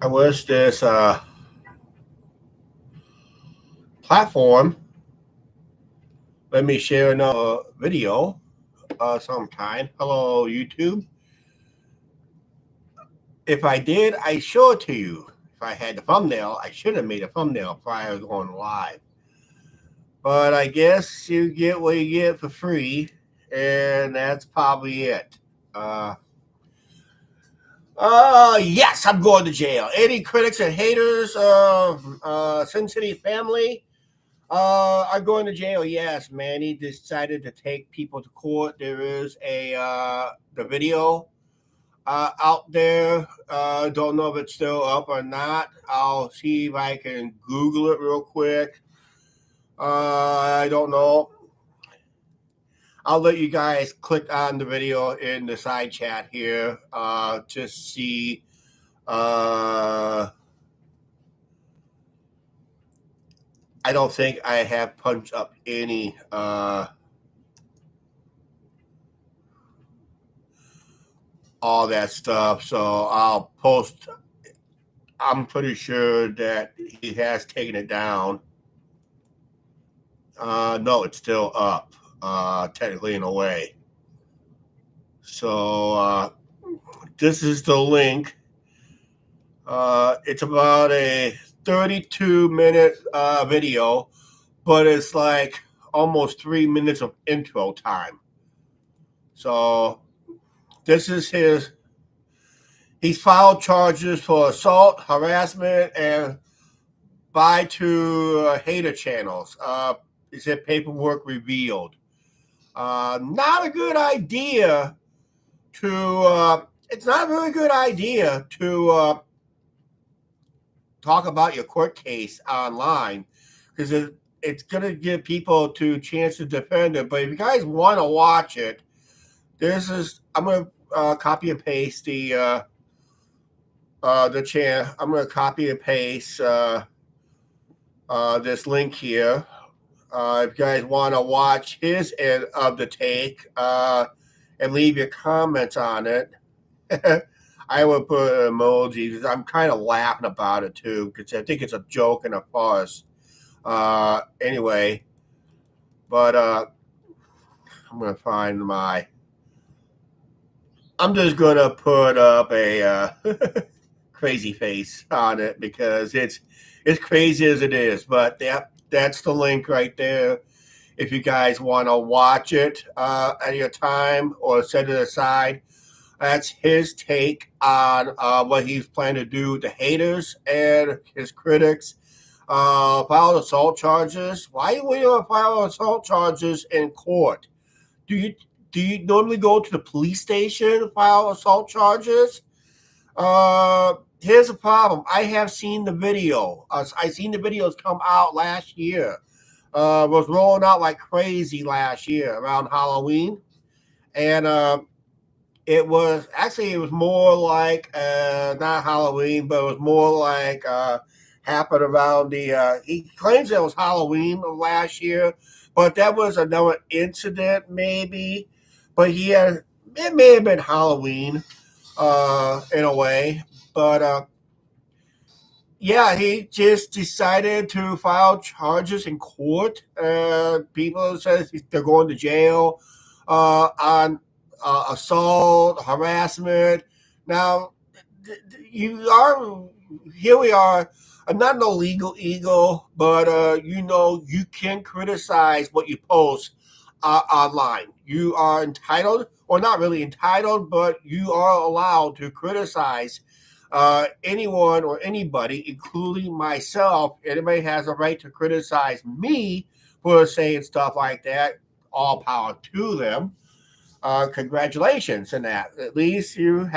I wish this platform let me share another video sometime. Hello, YouTube. If I did, I show it to you. If I had the thumbnail, I should have made a thumbnail prior to going live. But I guess you get what you get for free, and that's probably it. Yes, I'm going to jail. Any critics and haters of Sin City family are going to jail. Yes, Manny decided to take people to court. There is the video out there. Don't know if it's still up or not. I'll see if I can Google it real quick. I don't know. I'll let you guys click on the video in the side chat here to see. I don't think I have punched up any all that stuff, so I'll post. I'm pretty sure that he has taken it down. No, it's still up, technically in a way. So this is the link. It's about a 32-minute video, but it's like almost 3 minutes of intro time. So this is his. He's filed charges for assault, harassment, and by to hater channels. He said paperwork revealed. Not a good idea to. It's not a very good idea to talk about your court case online because it's going to give people to chance to defend it. But if you guys want to watch it, I'm going to copy and paste the channel. I'm going to copy and paste this link here. If you guys want to watch his end of the take and leave your comments on it, I would put emojis. I'm kind of laughing about it too because I think it's a joke and a farce. Anyway, but I'm going to find my. I'm just going to put up a crazy face on it because it's crazy as it is. But that's the link right there. If you guys want to watch it at your time or set it aside, that's his take on what he's planning to do with the haters and his critics. File assault charges. Why would you file assault charges in court? Do you normally go to the police station to file assault charges? Here's the problem. I have seen the video. I seen the videos come out last year. Was rolling out like crazy last year around Halloween, and it was more like not Halloween, but it was more like happened around the. He claims it was Halloween of last year, but that was another incident maybe. But it may have been Halloween in a way, but yeah, he just decided to file charges in court. People says they're going to jail on assault, harassment. Now, here we are. I'm not no legal ego, but you can criticize what you post online. You are entitled, or not really entitled, but you are allowed to criticize anyone or anybody, including myself. Anybody has a right to criticize me for saying stuff like that. All power to them. Congratulations in that. At least you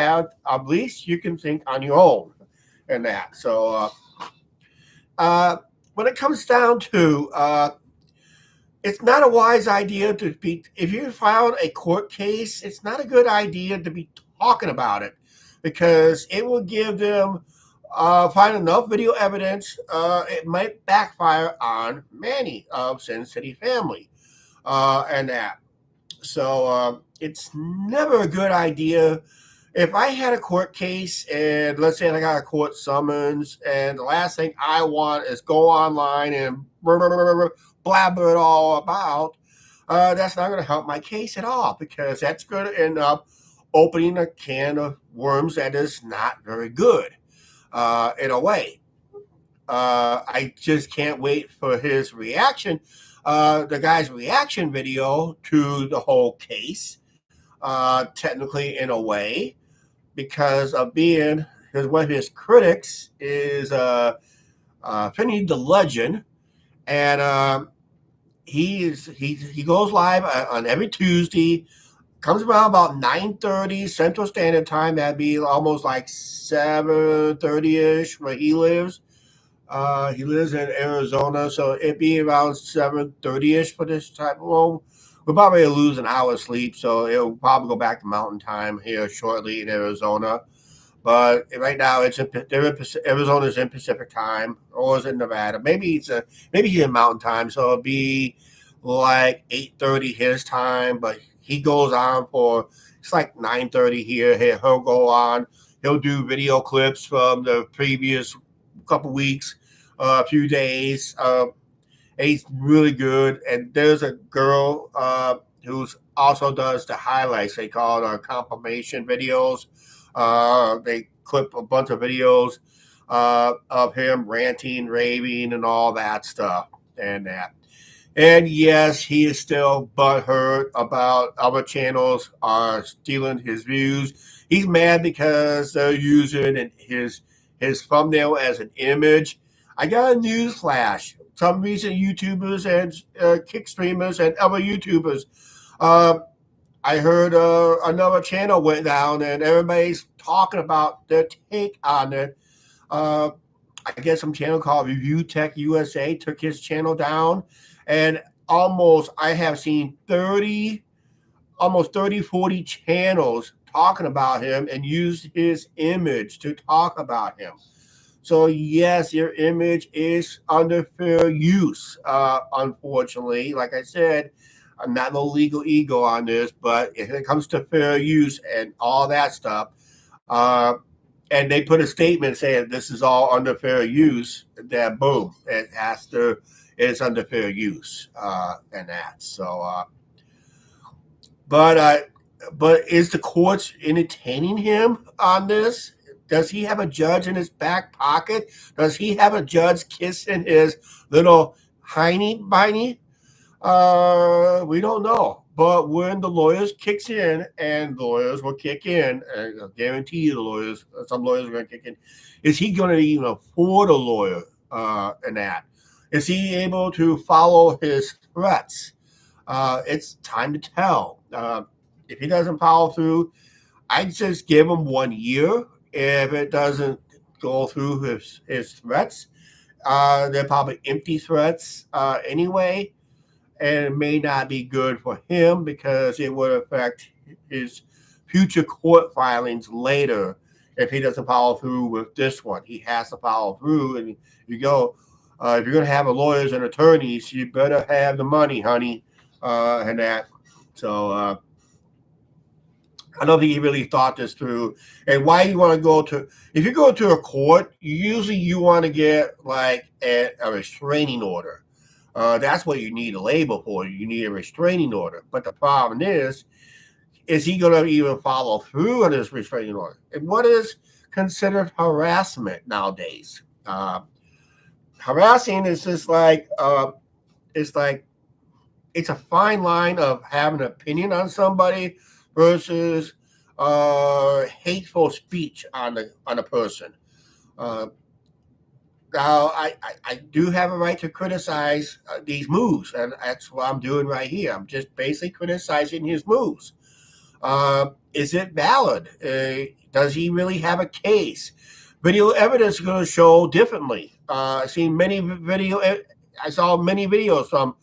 can think on your own in that. So when it comes down to it's not a wise idea to be, if you filed a court case, it's not a good idea to be talking about it because it will give them find enough video evidence. It might backfire on Manny of Sin City family and that. So it's never a good idea if I had a court case and let's say I got a court summons, and the last thing I want is go online and blabber it all about, that's not going to help my case at all, because that's going to end up opening a can of worms that is not very good in a way. I just can't wait for his reaction, the guy's reaction video to the whole case, technically in a way, because of being, because one of his critics is Finney the Legend, and he goes live on every Tuesday. Comes around about 9:30 Central Standard Time. That'd be almost like 7:30 ish where he lives. He lives in Arizona, so it'd be around 7:30 ish for this type of room. We'll probably lose an hour of sleep, so it'll probably go back to mountain time here shortly in Arizona. But right now, Arizona's in Pacific time, or is it Nevada? Maybe he's in Mountain time, so it'll be like 8:30 his time. But he goes on for, it's like 9:30 here. He'll go on. He'll do video clips from the previous couple weeks, a few days. He's really good. And there's a girl who's also does the highlights. They call it confirmation videos. They clip a bunch of videos of him ranting, raving, and all that stuff and that. And yes, he is still butthurt about other channels are stealing his views. He's mad because they're using his thumbnail as an image. I got a news flash. Some recent YouTubers and kick streamers and other YouTubers, I heard another channel went down and everybody's talking about their take on it. I guess some channel called Review Tech USA took his channel down, and I have seen 40 channels talking about him and used his image to talk about him. So yes, your image is under fair use. Unfortunately, like I said, I'm not no legal ego on this, but if it comes to fair use and all that stuff, uh, and they put a statement saying this is all under fair use, that boom, it's under fair use, and that. So, but uh, but is the courts entertaining him on this? Does he have a judge in his back pocket? Does he have a judge kissing his little hiney biney? We don't know. But when the lawyers kicks in, and the lawyers will kick in, and I guarantee you some lawyers are going to kick in, is he going to even afford a lawyer in that? Is he able to follow his threats? It's time to tell. If he doesn't follow through, I'd just give him 1 year. If it doesn't go through his threats, they're probably empty threats anyway, and it may not be good for him because it would affect his future court filings later if he doesn't follow through with this one. He has to follow through, and if you're going to have lawyers and attorneys, you better have the money, honey, and that. So I don't think he really thought this through. And why you want to go to, if you go to a court, usually you want to get like a restraining order. That's what you need a label for. You need a restraining order. But the problem is he going to even follow through on this restraining order? And what is considered harassment nowadays? Harassing is just like, it's a fine line of having an opinion on somebody versus hateful speech on a person. Now, I do have a right to criticize these moves, and that's what I'm doing right here. I'm just basically criticizing his moves. Is it valid? Does he really have a case? Video evidence is going to show differently. I saw many videos from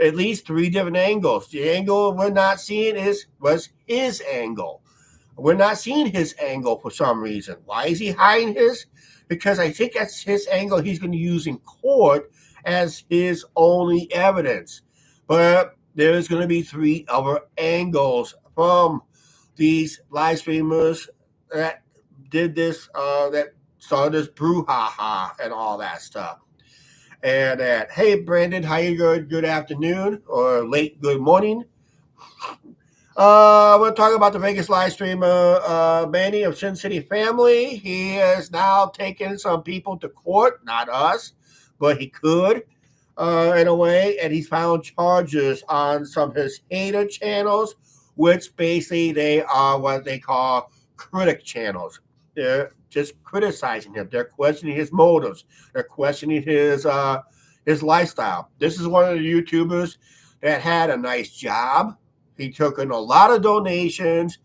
at least 3 different angles. The angle we're not seeing was his angle. We're not seeing his angle for some reason. Why is he hiding his? Because I think that's his angle he's going to use in court as his only evidence. But there's going to be 3 other angles from these live streamers that did this, that started this brouhaha and all that stuff. And hey, Brandon, how you good? Good afternoon or late good morning. We're talking about the Vegas live streamer, Manny of Sin City Family. He has now taken some people to court, not us, but he could, in a way, and he's found charges on some of his hater channels, which basically they are what they call critic channels. They're just criticizing him. They're questioning his motives. They're questioning his lifestyle. This is one of the YouTubers that had a nice job. He took in a lot of donations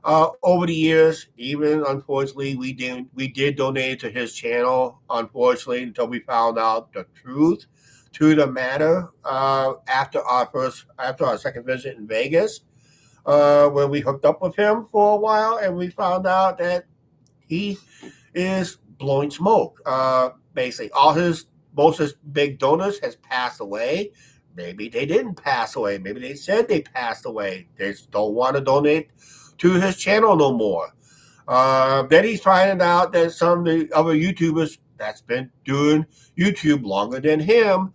over the years. Even unfortunately, we did donate to his channel. Unfortunately, until we found out the truth to the matter after our second visit in Vegas, when we hooked up with him for a while, and we found out that he is blowing smoke. Basically, most of his big donors has passed away. Maybe they didn't pass away. Maybe they said they passed away. They just don't want to donate to his channel no more. Then he's finding out that some of the other YouTubers that's been doing YouTube longer than him,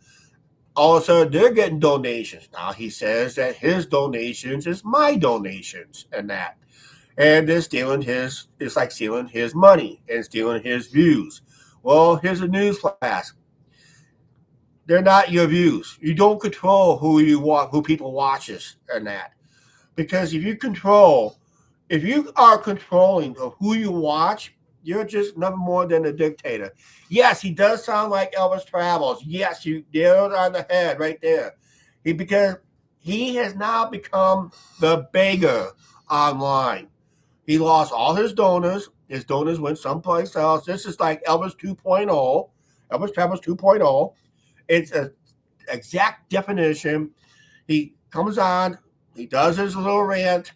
all of a sudden they're getting donations. Now he says that his donations is my donations and that. And they're stealing it's like stealing his money and stealing his views. Well, here's a newsflash. They're not your views. You don't control who people watches and that. Because if you are controlling of who you watch, you're just nothing more than a dictator. Yes, he does sound like Elvis Travels. Yes, you nailed on the head right there. Because he has now become the beggar online. He lost all his donors. His donors went someplace else. This is like Elvis 2.0, Elvis Travels 2.0. It's an exact definition. He comes on, he does his little rant,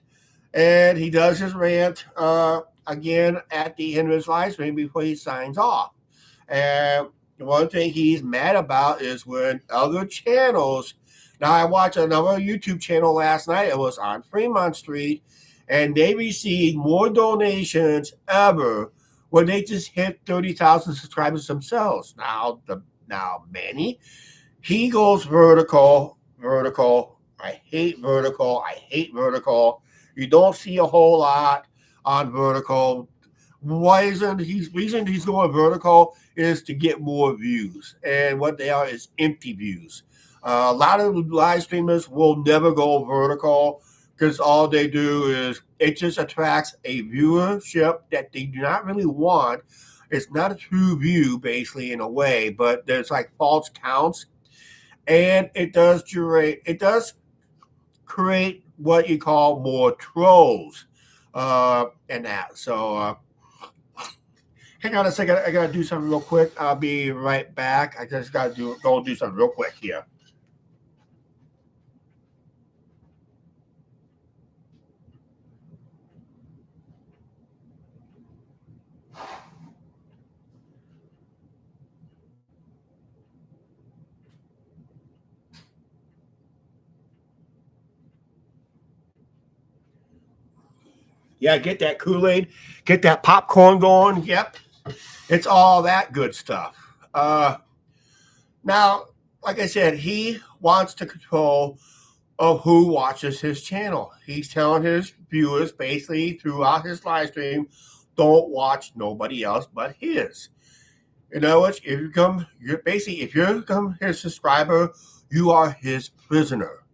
and he does his rant again at the end of his live stream before he signs off. And one thing he's mad about is when other channels. Now, I watched another YouTube channel last night. It was on Fremont Street, and they received more donations ever when they just hit 30,000 subscribers themselves. Now, Manny, he goes vertical. I hate vertical. You don't see a whole lot on vertical. Reason he's going vertical is to get more views, and what they are is empty views. A lot of live streamers will never go vertical because all they do is it just attracts a viewership that they do not really want. It's not a true view, basically, in a way, but there's like false counts, and it does create what you call more trolls and that. So hang on a second. I gotta do something real quick. I'll be right back. I just gotta go do something real quick here. Yeah, get that Kool-Aid, get that popcorn going. Yep, it's all that good stuff. Now, like I said, he wants to control of who watches his channel. He's telling his viewers basically throughout his live stream, don't watch nobody else but his. In other words, if you become his subscriber, you are his prisoner.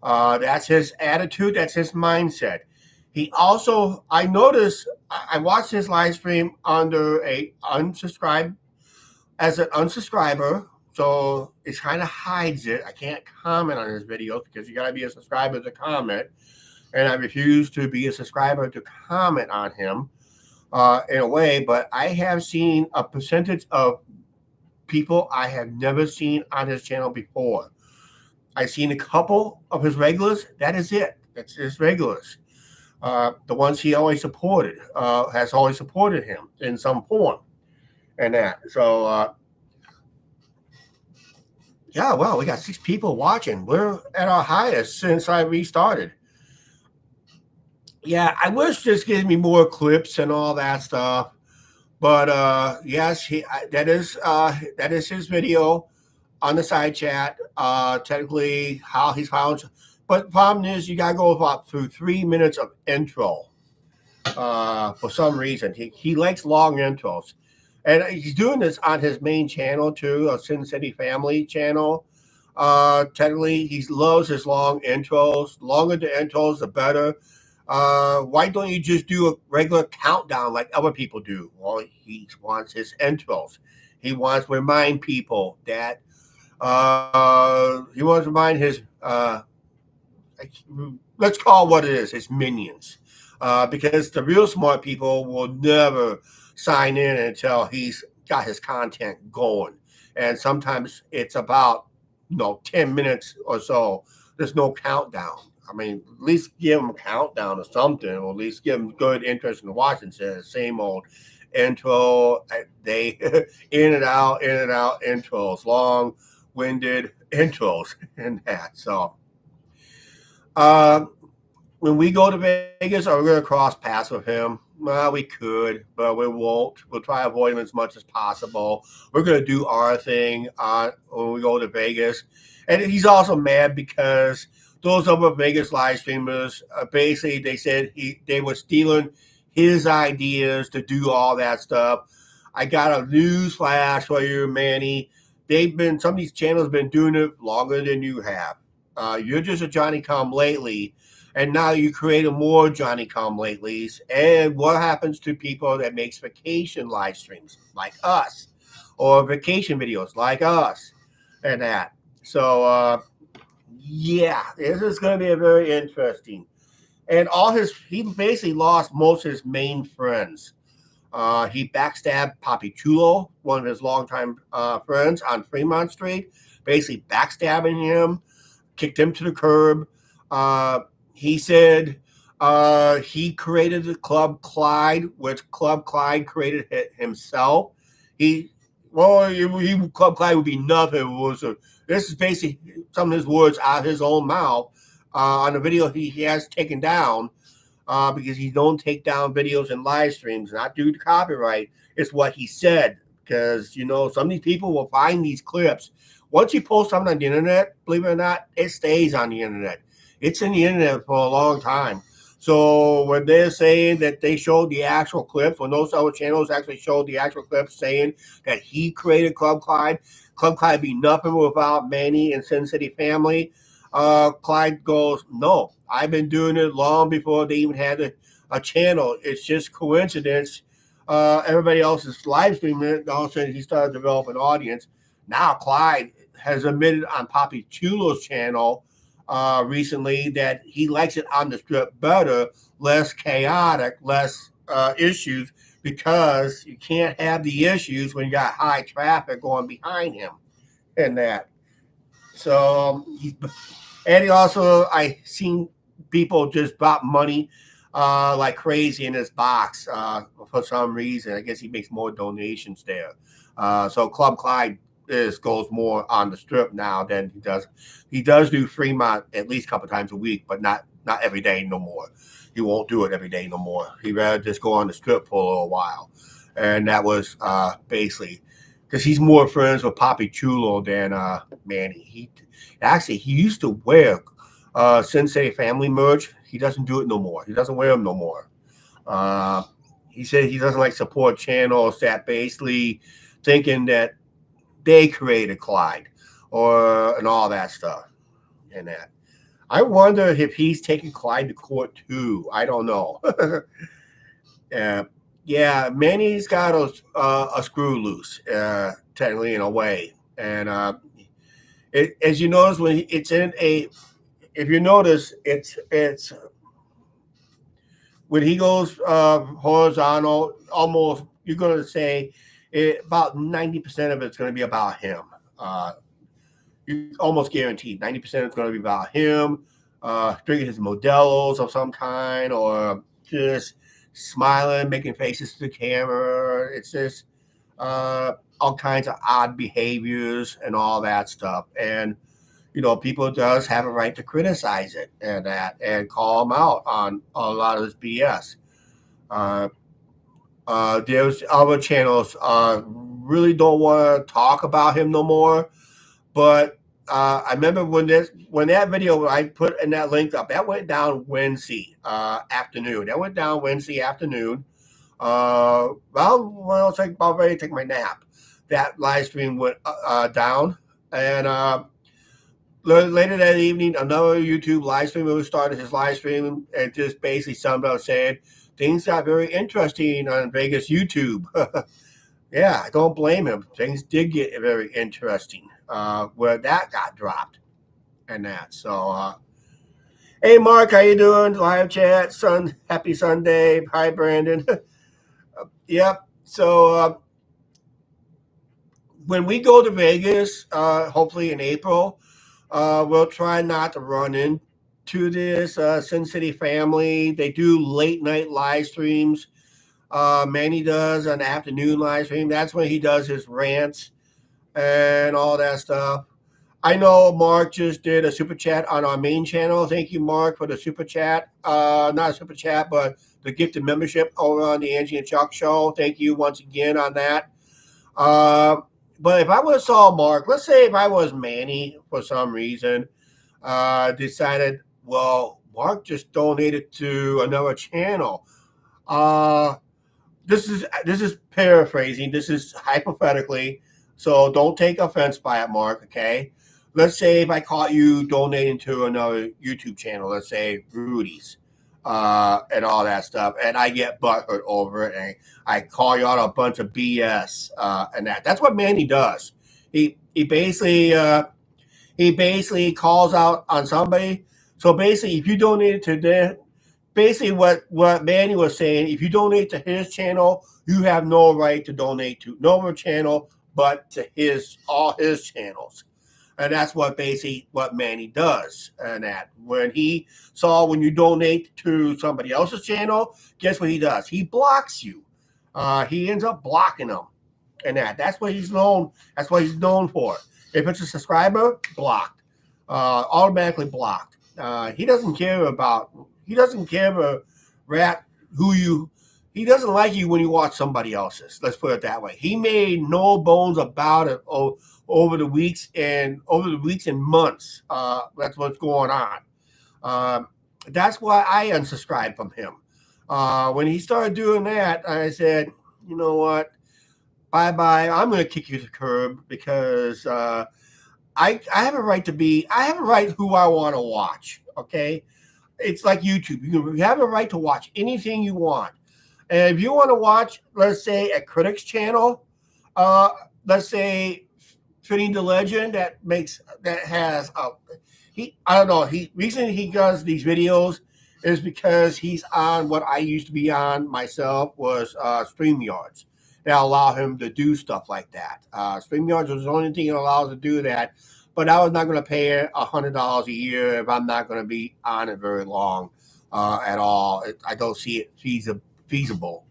That's his attitude. That's his mindset. He also, I noticed, I watched his live stream under a unsubscribe as an unsubscriber, so it kind of hides it. I can't comment on his videos because you got to be a subscriber to comment, and I refuse to be a subscriber to comment on him in a way. But I have seen a percentage of people I have never seen on his channel before. I've seen a couple of his regulars. That is it. That's his regulars. The ones he always supported, has always supported him in some form, and that. So, yeah, well, we got 6 people watching. We're at our highest since I restarted. Yeah, I wish this gives me more clips and all that stuff. But yes, that is his video on the side chat. Technically, how he's found. But the problem is, you gotta go about through 3 minutes of intro. For some reason, he likes long intros, and he's doing this on his main channel too, a Sin City Family channel. Technically, he loves his long intros. The longer the intros, the better. Why don't you just do a regular countdown like other people do? Well, he wants his intros. He wants to remind people that he wants to remind his let's call it what it is, his minions. Because the real smart people will never sign in until he's got his content going. And sometimes it's about 10 minutes or so. There's no countdown. I mean, at least give them a countdown or something, or at least give them good interest in watching. Instead of the same old intro, they in and out intros, long winded intros, and that. So, uh, when we go to Vegas, are we going to cross paths with him? Well, we could, but we won't. We'll try to avoid him as much as possible. We're going to do our thing when we go to Vegas. And he's also mad because those other Vegas live streamers, basically, they said they were stealing his ideas to do all that stuff. I got a news flash for you, Manny. Some of these channels have been doing it longer than you have. You're just a Johnny Come Lately, and now you created more Johnny Come Latelys. And what happens to people that makes vacation live streams like us, or vacation videos like us, and that? So yeah, this is going to be a very interesting. And he basically lost most of his main friends. He backstabbed Papi Chulo, one of his longtime friends on Fremont Street, basically backstabbing him, kicked him to the curb. Uh, he said he created the Club Clyde, which Club Clyde created himself. He, Club Clyde would be nothing. This is basically some of his words out of his own mouth on a video he has taken down because he don't take down videos and live streams, not due to copyright. It's what he said, because some of these people will find these clips. Once you post something on the internet, believe it or not, it stays on the internet. It's in the internet for a long time. So when they're saying that they showed the actual clips, when those other channels actually showed the actual clips saying that he created Club Clyde be nothing without Manny and Sin City Family. Clyde goes, no, I've been doing it long before they even had a channel. It's just coincidence. Everybody else is live streaming it. All of a sudden, he started to develop an audience. Now, Clyde has admitted on Papi Chulo's channel recently that he likes it on the strip better, less chaotic, less issues, because you can't have the issues when you got high traffic going behind him and that. So he also, I seen people just drop money like crazy in his box for some reason. I guess he makes more donations there. So Club Clyde goes more on the strip now than he does. He does do Fremont at least a couple times a week, but not every day no more. He won't do it every day no more. He'd rather just go on the strip for a little while. And that was basically because he's more friends with Papi Chulo than Manny. He used to wear Sensei Family merch. He doesn't do it no more. He doesn't wear them no more. He said he doesn't like support channels that basically thinking that they created Clyde and all that stuff and that. I wonder if he's taking Clyde to court too. I don't know. Yeah, Manny's got a screw loose, technically in a way, and as you notice when it's in a, if you notice, it's when he goes horizontal, almost you're going to say about 90% of it's going to be about him. You almost guaranteed 90% is going to be about him, drinking his Modelo's of some kind, or just smiling, making faces to the camera. It's just all kinds of odd behaviors and all that stuff. And people does have a right to criticize it and call him out on a lot of this BS. Uh, there's other channels really don't want to talk about him no more. But I remember when that video I put in that link up, that went down Wednesday afternoon. That went down Wednesday afternoon. When I was about ready to take my nap, that live stream went down, and later that evening, another YouTube live streamer started his live stream and just basically summed up saying things got very interesting on Vegas YouTube. Yeah, I don't blame him. Things did get very interesting where that got dropped and that. So, hey, Mark, how you doing? Live chat, happy Sunday. Hi, Brandon. Yep. So when we go to Vegas, hopefully in April, we'll try not to run into this Sin City family. They do late night live streams. Manny does an afternoon live stream. That's when he does his rants and all that stuff. I know Mark just did a super chat on our main channel. Thank you, Mark, for the super chat. Not a super chat, but the gifted membership over on the Angie and Chuck show. Thank you once again on that. But if I would have saw Mark, let's say if I was Manny for some reason, decided, well, Mark just donated to another channel. This is paraphrasing. This is hypothetically, so don't take offense by it, Mark. Okay. Let's say if I caught you donating to another YouTube channel, let's say Rudy's, and all that stuff, and I get butthurt over it, and I call you out a bunch of BS, and that's what Manny does. He basically calls out on somebody. So basically, if you donated to their basically what Manny was saying, if you donate to his channel, you have no right to donate to no other channel but to all his channels. And that's what Manny does. And that when you donate to somebody else's channel, guess what he does? He blocks you. He ends up blocking them. And that's what he's known. That's what he's known for. If it's a subscriber, blocked. Automatically blocked. He doesn't care about he doesn't like you when you watch somebody else's. Let's put it that way. He made no bones about it over the weeks and months. That's what's going on. That's why I unsubscribed from him. When he started doing that, I said, you know what? Bye. I'm going to kick you to the curb because I have a right who I want to watch. Okay. It's like YouTube. You have a right to watch anything you want. And if you want to watch, let's say, a critic's channel, let's say Fitting the Legend that has I don't know. Reason he does these videos is because he's on what I used to be on myself was StreamYards. That allow him to do stuff like that. StreamYards was the only thing that allows to do that. But I was not going to pay $100 a year if I'm not going to be on it very long at all. I don't see it feasible.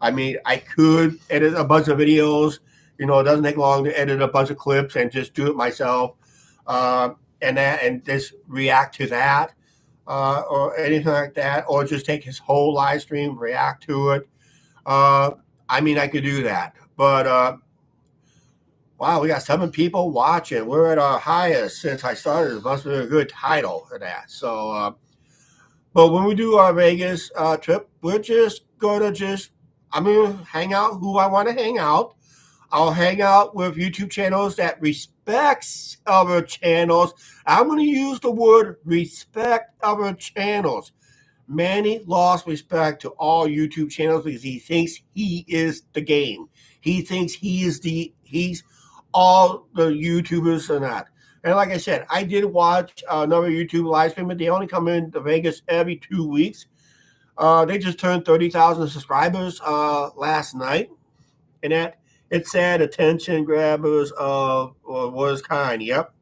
I mean, I could edit a bunch of videos. It doesn't take long to edit a bunch of clips and just do it myself, and just react to that or anything like that, or just take his whole live stream, react to it. I mean, I could do that, but. Wow, we got 7 people watching. We're at our highest since I started. It must be a good title for that. So, but when we do our Vegas trip, we're just going to I'm going to hang out who I want to hang out. I'll hang out with YouTube channels that respects other channels. I'm going to use the word respect other channels. Manny lost respect to all YouTube channels because he thinks he is the game. He thinks he's all the YouTubers and that. And like I said, I did watch another YouTube live stream, but they only come into Vegas every 2 weeks. They just turned 30,000 subscribers last night. And that it said attention grabbers of was kind. Yep.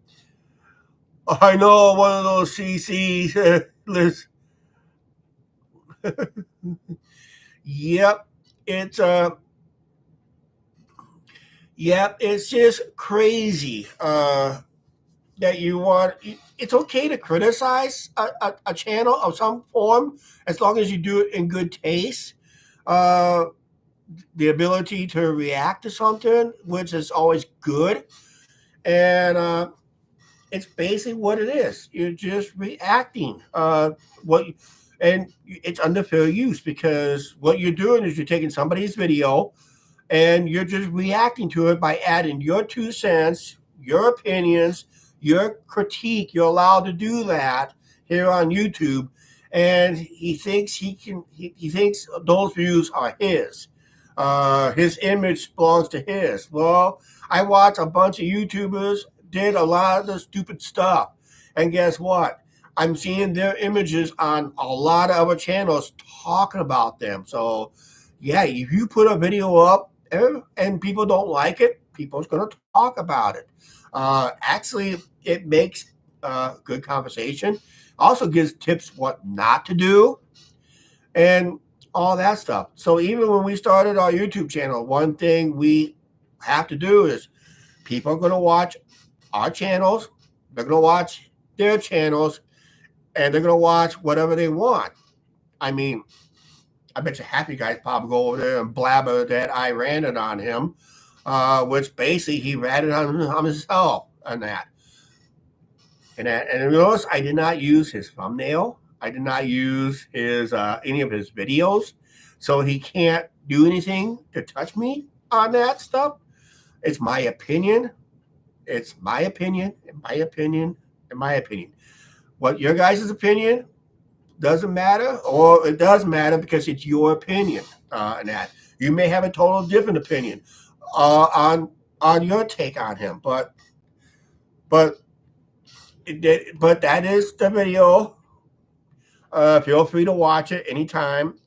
I know one of those CCs. Yep. It's just crazy. that you want. It's okay to criticize a channel of some form as long as you do it in good taste. Uh, the ability to react to something, which is always good, and it's basically what it is. You're just reacting. What, and it's under fair use because what you're doing is you're taking somebody's video and you're just reacting to it by adding your 2 cents, your opinions, your critique. You're allowed to do that here on YouTube, and he thinks he can. He thinks those views are his. His image belongs to his. Well, I watch a bunch of YouTubers did a lot of the stupid stuff, and guess what? I'm seeing their images on a lot of other channels talking about them. So, yeah, if you put a video up and people don't like it, people's going to talk about it. Actually, it makes good conversation. Also gives tips what not to do and all that stuff. So even when we started our YouTube channel, one thing we have to do is people are going to watch our channels, they're going to watch their channels, and they're going to watch whatever they want. I mean, I bet you half you guys probably go over there and blabber that I ranted on him, which basically he ranted on himself on that. And notice I did not use his thumbnail. I did not use his any of his videos, so he can't do anything to touch me on that stuff. It's my opinion. It's my opinion. In my opinion. In my opinion. What your guys' opinion doesn't matter, or it does matter because it's your opinion. And that you may have a total different opinion on your take on him, but but that is the video. Feel free to watch it anytime.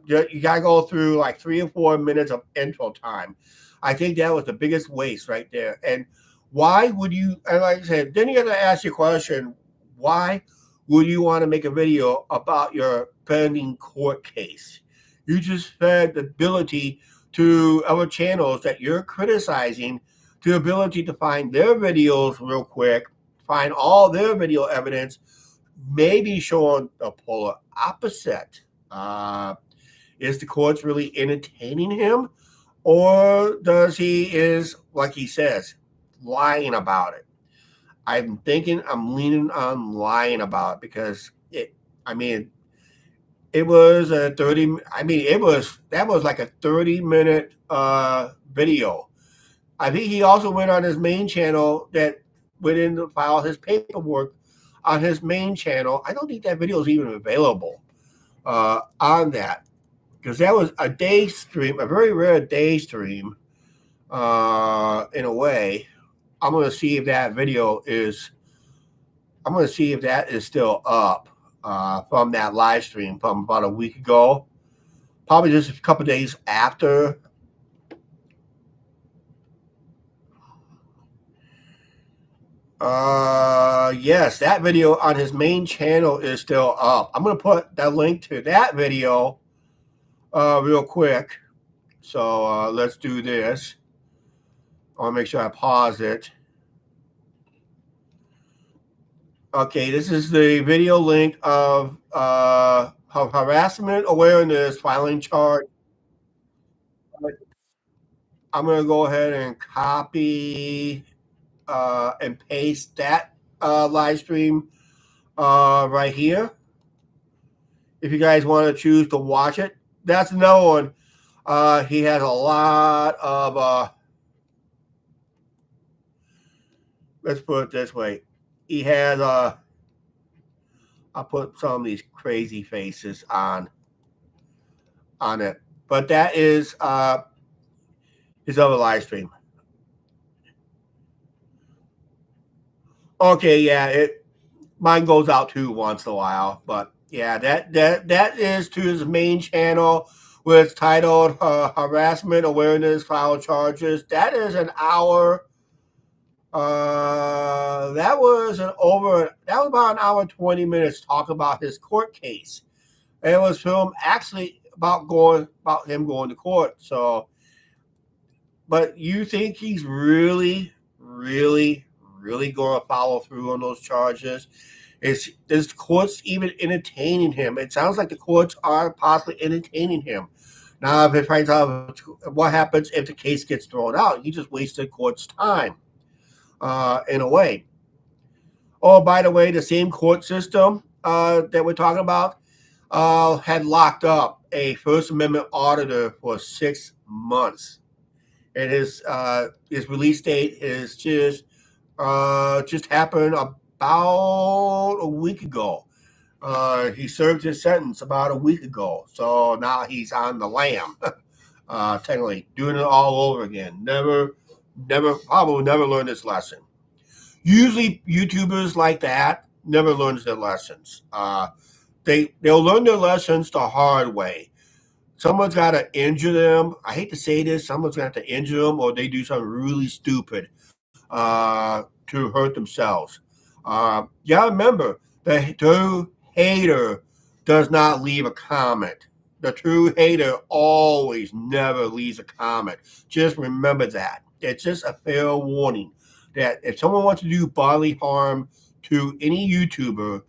You gotta go through like 3 or 4 minutes of intro time. I think that was the biggest waste right there. And why would you? And like I said, then you got to ask your question: why would you want to make a video about your pending court case? You just fed the ability to other channels that you're criticizing, the ability to find their videos real quick, find all their video evidence, maybe showing the polar opposite. Is the courts really entertaining him, or does he is like he says lying about it? I'm thinking I'm leaning on lying about it because it. I mean, it was a 30. I mean, that was like a 30-minute video. I think he also went on his main channel that went in to file his paperwork on his main channel. I don't think that video is even available on that because that was a day stream, a very rare day stream in a way. I'm going to see if that video is. I'm going to see if that is still up from that live stream from about a week ago. Probably just a couple days after. Yes, that video on his main channel is still up. I'm going to put that link to that video real quick. So let's do this. I want to make sure I pause it. Okay, this is the video link of harassment awareness filing charge. I'm going to go ahead and copy and paste that live stream right here. If you guys want to choose to watch it, that's another one. He has a lot of, let's put it this way. He has, I'll put some of these crazy faces on it. But that is his other live stream. Okay, yeah, mine goes out too once in a while, but yeah, that is to his main channel, which is titled "Harassment Awareness File Charges." That is an hour. That was about an hour and 20 minutes talking about his court case. It was filmed actually about him going to court. So, but you think he's really, really, really going to follow through on those charges? Is the courts even entertaining him? It sounds like the courts are possibly entertaining him. Now, if it finds out what happens if the case gets thrown out, he just wasted court's time in a way. Oh, by the way, the same court system that we're talking about had locked up a First Amendment auditor for 6 months, and his release date is just happened about a week ago. He served his sentence about a week ago, so now he's on the lam. Technically, doing it all over again. Probably never learned his lesson. Usually, YouTubers like that never learns their lessons. They'll learn their lessons the hard way. Someone's got to injure them. I hate to say this, someone's got to injure them, or they do something really stupid to hurt themselves. Yeah, remember, the true hater does not leave a comment. The true hater always never leaves a comment. Just remember that. It's just a fair warning that if someone wants to do bodily harm to any YouTuber,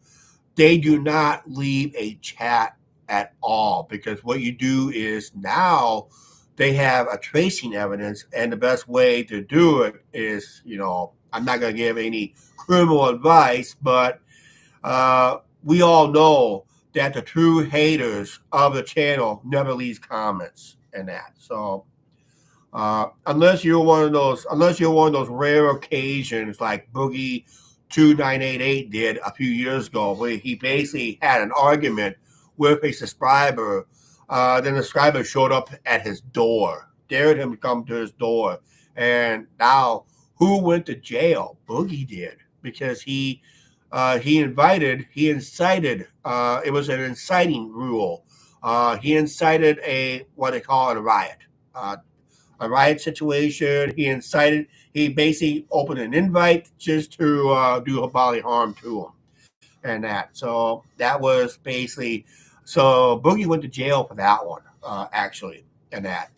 they do not leave a chat at all, because what you do is now they have a tracing evidence, and the best way to do it is, I'm not going to give any criminal advice, but we all know that the true haters of the channel never leaves comments and that. So unless you're one of those rare occasions like Boogie 2988 did a few years ago, where he basically had an argument with a subscriber. Then the subscriber showed up at his door, dared him to come to his door, and now who went to jail? Boogie did, because he incited. It was an inciting rule. He incited what they call a riot. A riot situation. He basically opened an invite just to do a bodily harm to him and that. So that was basically, so Boogie went to jail for that one, actually, and that.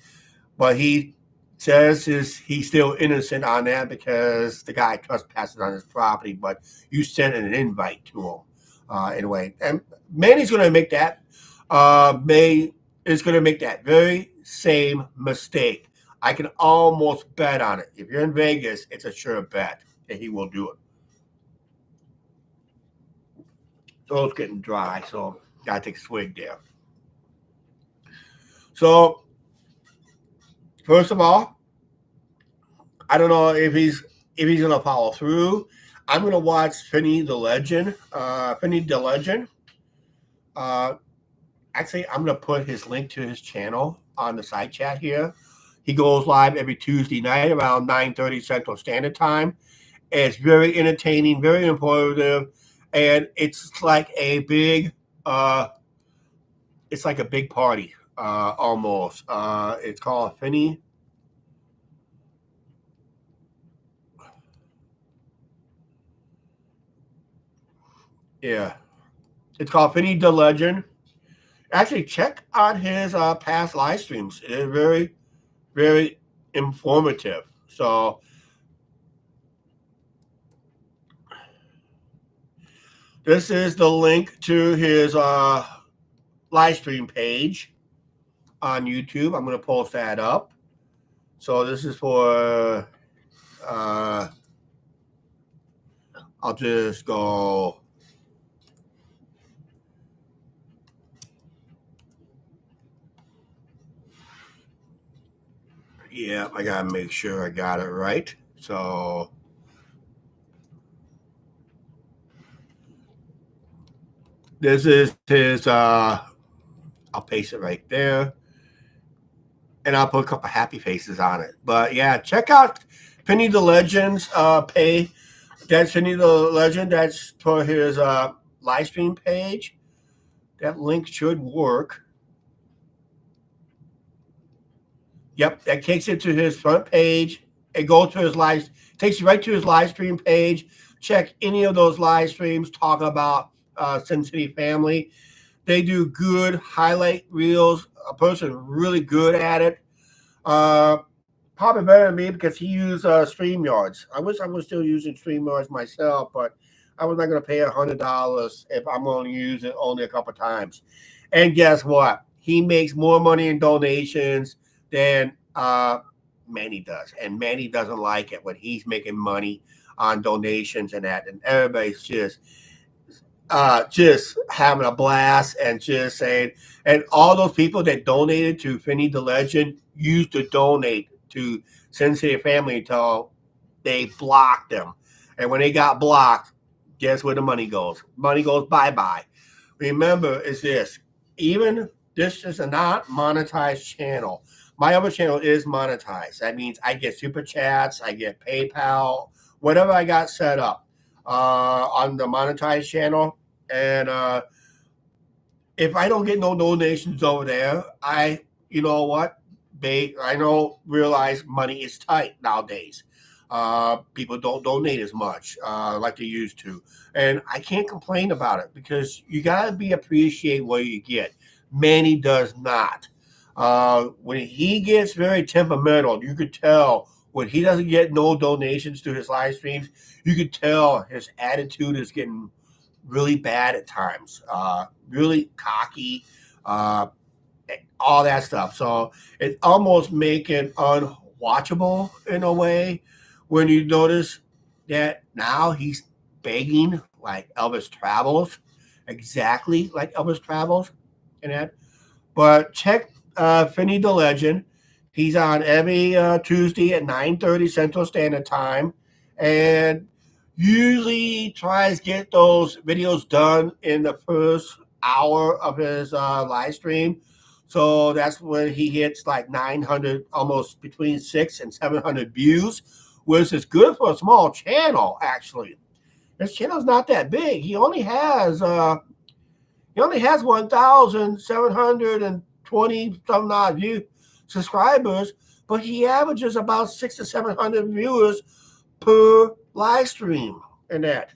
But he says he's still innocent on that because the guy trespassed on his property, but you sent an invite to him anyway. And Manny's going to make that, is going to make that very same mistake. I can almost bet on it. If you're in Vegas, it's a sure bet that he will do it. So it's getting dry, so gotta take a swig there. So first of all, I don't know if he's gonna follow through. I'm gonna watch Finny the Legend. Actually, I'm gonna put his link to his channel on the side chat here. He goes live every Tuesday night around 9:30 Central Standard Time. It's very entertaining, very informative, and it's like a big party almost. It's called Finny. Yeah, it's called Finny the Legend. Actually, check out his past live streams. It's very, very informative. So this is the link to his live stream page on YouTube. I'm going to post that up. So this is for, I'll just go. Yeah, I got to make sure I got it right. So this is his, I'll paste it right there. And I'll put a couple happy faces on it. But yeah, check out Penny the Legend's page. That's Penny the Legend. That's for his live stream page. That link should work. Yep, that takes you to his front page. It goes to his takes you right to his live stream page. Check any of those live streams. Talk about Sin City family. They do good highlight reels. A person really good at it. probably better than me because he used StreamYards. I wish I was still using StreamYards myself, but I was not going to pay $100 if I'm going to use it only a couple times. And guess what? He makes more money in donations than Manny does, and Manny doesn't like it when he's making money on donations and that, and everybody's just having a blast and just saying, and all those people that donated to Finney the Legend used to donate to Sensei Family until they blocked them. And when they got blocked, guess where the money goes? Money goes bye bye. Remember, is this even this is a not monetized channel. My other channel is monetized. That means I get super chats, I get PayPal, whatever I got set up on the monetized channel. And if I don't get no donations over there, you know what? I know, realize money is tight nowadays. People don't donate as much like they used to. And I can't complain about it because you got to be appreciate what you get. Manny does not. When he gets very temperamental, you could tell when he doesn't get no donations to his live streams, you could tell his attitude is getting really bad at times, really cocky, uh, all that stuff. So it's almost making unwatchable in a way when you notice that now he's begging like Elvis Travels, exactly like Elvis Travels, and that. But check Finney the Legend. He's on every Tuesday at 9:30 Central Standard Time, and usually tries to get those videos done in the first hour of his live stream. So that's when he hits like 900, almost between 600 and 700 views, which is good for a small channel. Actually, his channel's not that big. He only has 1,720 some odd view subscribers, but he averages about 600 to 700 viewers per live stream and that.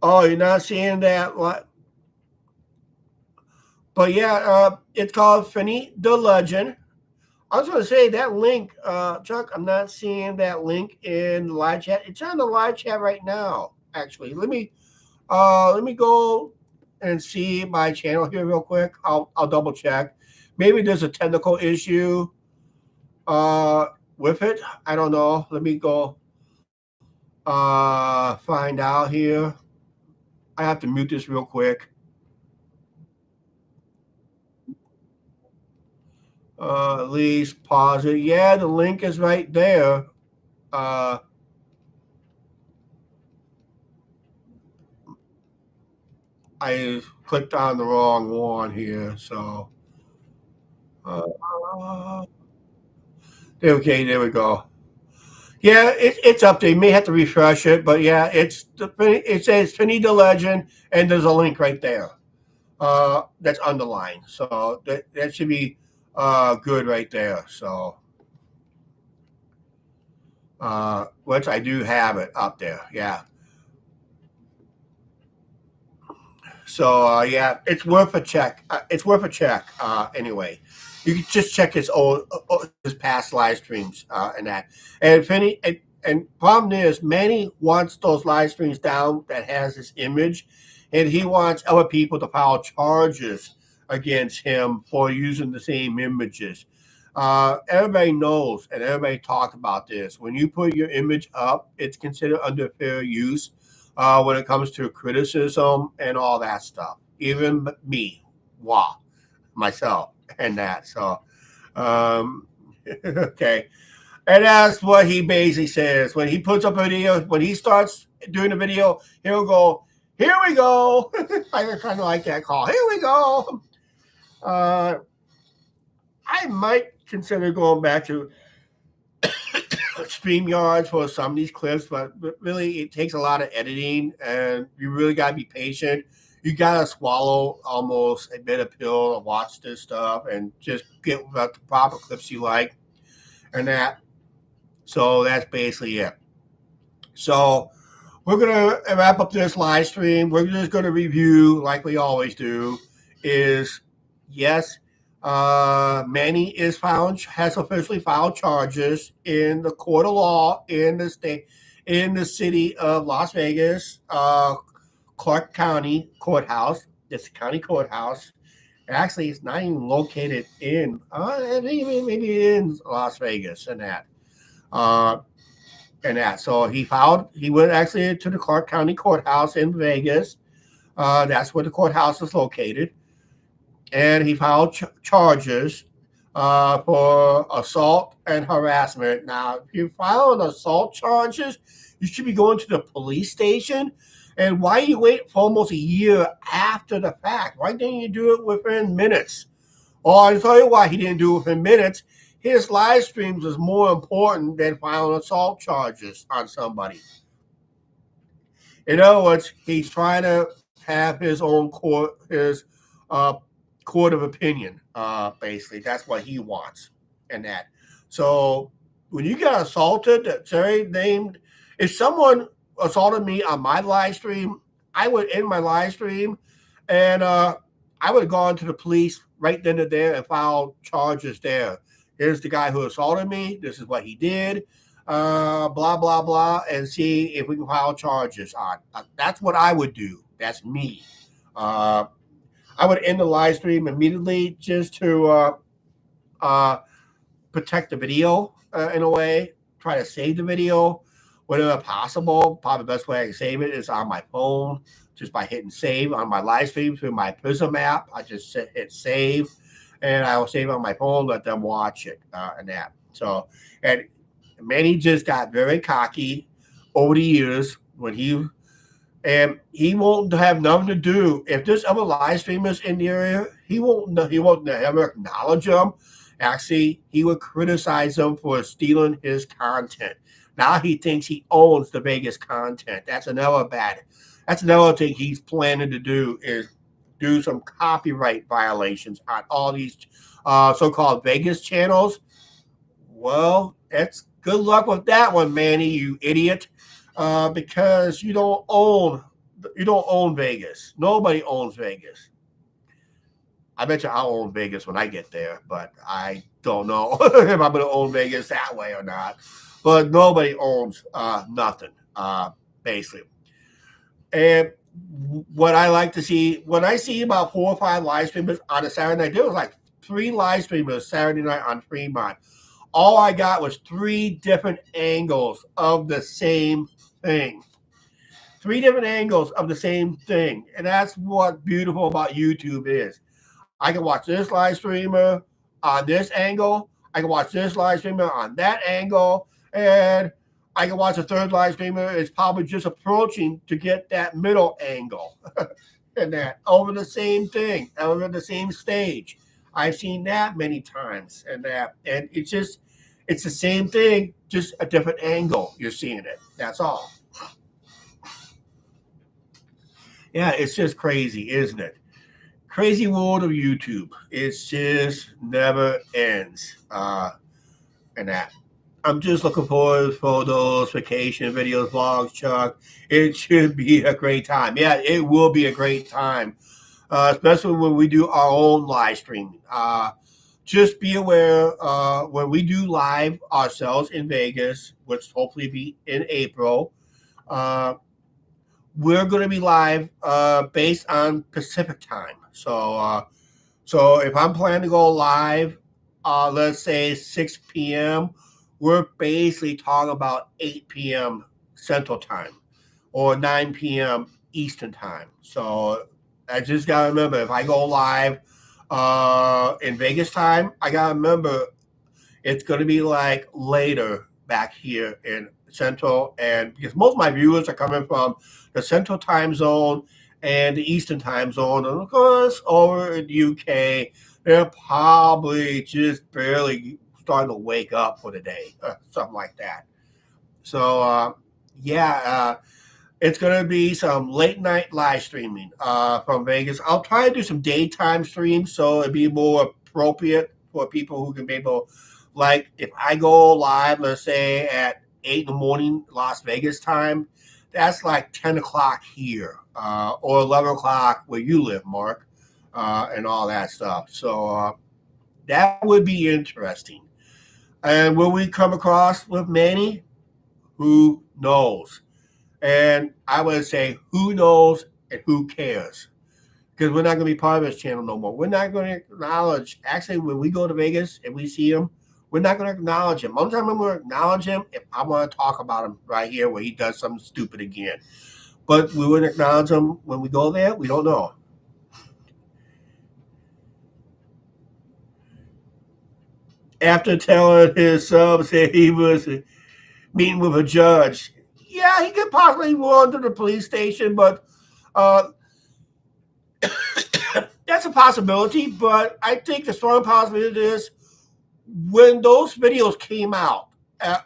Oh, you're not seeing that? But yeah, it's called Finney the Legend. I was going to say that link, Chuck. I'm not seeing that link in the live chat. It's on the live chat right now. Actually, let me go and see my channel here real quick. I'll double check. Maybe there's a technical issue with it. I don't know. Let me go find out here. I have to mute this real quick. At least pause it. Yeah, the link is right there. Uh, I clicked on the wrong one here. So, uh, okay, there we go. Yeah, it's up there. You may have to refresh it, but yeah, it says Finney the Legend, and there's a link right there. That's underlined, so that should be good right there. So, which I do have it up there. Yeah. So yeah, it's worth a check. It's worth a check. Anyway, you can just check his past live streams and that. And if any and problem is, Manny wants those live streams down that has his image, and he wants other people to file charges against him for using the same images. Everybody knows, and everybody talked about this. When you put your image up, it's considered under fair use when it comes to criticism and all that stuff. Even me, wow, myself, and that. So, um, okay. And that's what he basically says. When he puts up a video, when he starts doing a video, he'll go, "Here we go." I kind of like that call. Here we go. Uh, I might consider going back to StreamYards for some of these clips, but really it takes a lot of editing and you really got to be patient. You got to swallow almost a bitter pill to watch this stuff and just get the proper clips you like and that. So that's basically it. So we're going to wrap up this live stream. We're just going to review, like we always do, is yes, Manny has officially filed charges in the court of law in the city of Las Vegas, Clark County Courthouse. It's the county courthouse. Actually, it's not even located in, maybe in Las Vegas uh, and that. So he went actually to the Clark County Courthouse in Vegas. That's where the courthouse is located, and he filed charges for assault and harassment. Now, if you file an assault charges, you should be going to the police station. And why you wait for almost a year after the fact? Why didn't you do it within minutes? Oh, I'll tell you why he didn't do it within minutes. His live streams was more important than filing assault charges on somebody. In other words, he's trying to have his own uh, court of opinion. Basically, that's what he wants, and that. So when you get assaulted, that's very named. If someone assaulted me on my live stream, I would end my live stream, and I would have gone to the police right then and there and filed charges there. Here's the guy who assaulted me. This is what he did. Blah blah blah, and see if we can file charges on. That's what I would do. That's me. Uh, I would end the live stream immediately just to uh, protect the video in a way. Try to save the video whenever possible. Probably the best way I can save it is on my phone, just by hitting save on my live stream through my Prism app. I just hit save, and I will save it on my phone. Let them watch it and that. So and Manny just got very cocky over the years he won't have nothing to do if there's other live streamers in the area. He won't ever acknowledge them. Actually, he would criticize them for stealing his content. Now he thinks he owns the Vegas content. That's another bad. That's another thing he's planning to do is do some copyright violations on all these so-called Vegas channels. Well, that's good luck with that one, Manny, you idiot. Because you don't own Vegas. Nobody owns Vegas. I bet you I'll own Vegas when I get there, but I don't know if I'm going to own Vegas that way or not. But nobody owns nothing, basically. And what I like to see, when I see about 4 or 5 live streamers on a Saturday night, there was like 3 live streamers Saturday night on Fremont. All I got was 3 different angles of the same thing. 3 different angles of the same thing. And that's what beautiful about YouTube is. I can watch this live streamer on this angle. I can watch this live streamer on that angle. And I can watch a third live streamer is probably just approaching to get that middle angle. And that over the same thing, over the same stage. I've seen that many times. And it's the same thing, just a different angle. You're seeing it. That's all. Yeah, it's just crazy, isn't it? Crazy world of YouTube. It just never ends. And that. I'm just looking forward for those vacation videos, vlogs, Chuck. It should be a great time. Yeah, it will be a great time, especially when we do our own live streaming. Just be aware when we do live ourselves in Vegas, which hopefully be in April. Uh, we're going to be live based on Pacific time. So if I'm planning to go live, let's say 6 p.m., we're basically talking about 8 p.m. Central Time or 9 p.m. Eastern Time. So I just got to remember, if I go live in Vegas time, I got to remember it's going to be like later back here in Central. And because most of my viewers are coming from the Central Time Zone and the Eastern Time Zone, and of course, over in the UK, they're probably just barely starting to wake up for the day, something like that. So, it's going to be some late night live streaming from Vegas. I'll try to do some daytime streams so it'd be more appropriate for people who can be able, like, if I go live, let's say at 8 in the morning, Las Vegas time, that's like 10 o'clock here or 11 o'clock where you live, Mark, and all that stuff. So, That would be interesting. And will we come across with Manny? Who knows? And I would say, who knows and who cares? Because we're not going to be part of his channel no more. We're not going to acknowledge. Actually, when we go to Vegas and we see him, we're not going to acknowledge him. Only time I'm going to acknowledge him if I want to talk about him right here where he does something stupid again. But we wouldn't acknowledge him when we go there. We don't know. After telling his subs that he was meeting with a judge, yeah, he could possibly go to the police station, but that's a possibility. But I think the strong possibility is when those videos came out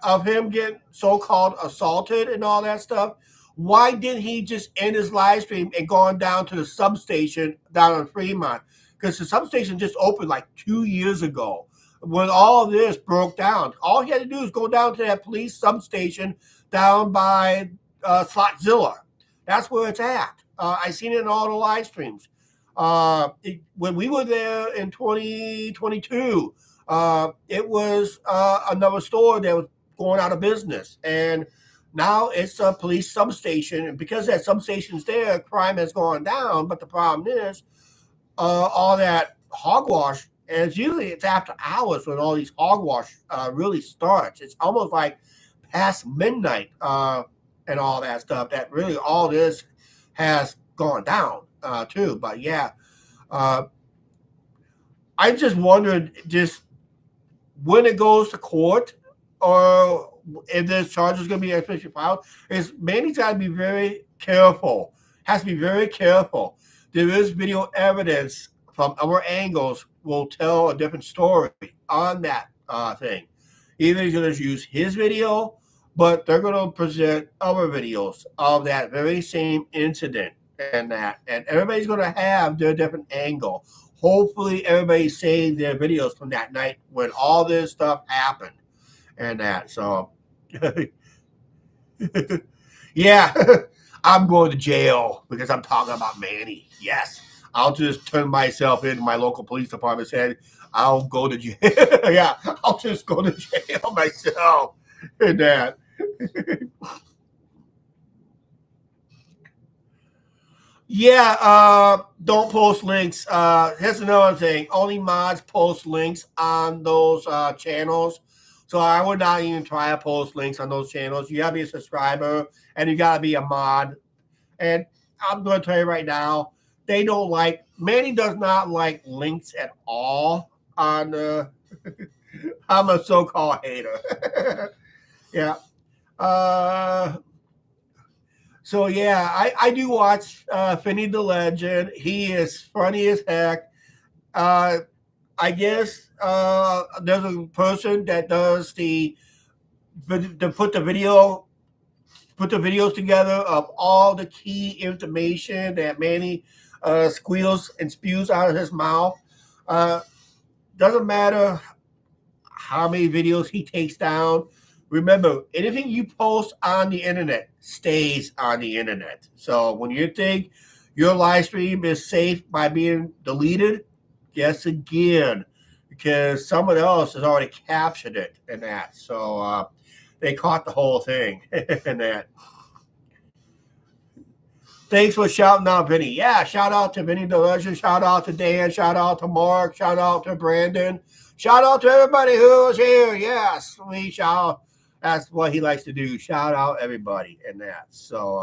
of him getting so-called assaulted and all that stuff, why didn't he just end his live stream and gone down to the substation down on Fremont? Because the substation just opened like 2 years ago. When all of this broke down, all he had to do is go down to that police substation down by Slotzilla. That's where it's at. I seen it in all the live streams. When we were there in 2022, it was another store that was going out of business, and now it's a police substation. And because that substation's there, crime has gone down. But the problem is, all that hogwash, and it's after hours when all these hogwash really starts. It's almost like past midnight and all that stuff. That really all this has gone down too. But yeah, I just wondered just when it goes to court or if there's charges going to be officially filed, is Manny's got to be very careful. Has to be very careful. There is video evidence from other angles will tell a different story on that thing. Either he's going to use his video, but they're going to present other videos of that very same incident and that. And everybody's going to have their different angle. Hopefully everybody saved their videos from that night when all this stuff happened and that. So, yeah, I'm going to jail because I'm talking about Manny. Yes, I'll just turn myself into my local police department saying I'll go to jail. Yeah, I'll just go to jail myself and that. Yeah, don't post links. Here's another thing. Only mods post links on those channels. So I would not even try to post links on those channels. You gotta be a subscriber and you gotta be a mod. And I'm gonna tell you right now, they don't like Manny does not like links at all on I'm a so-called hater. Yeah. So yeah, I do watch Finny the Legend. He is funny as heck. I guess there's a person that does to put the videos together of all the key information that Manny squeals and spews out of his mouth. Doesn't matter how many videos he takes down. Remember, anything you post on the internet stays on the internet. So when you think your live stream is safe by being deleted, guess again, because someone else has already captured it and that. So they caught the whole thing and that. Thanks for shouting out Vinny. Yeah, shout out to Vinny the Legend. Shout out to Dan. Shout out to Mark. Shout out to Brandon. Shout out to everybody who's here. Yes, we shout. That's what he likes to do. Shout out everybody and that. So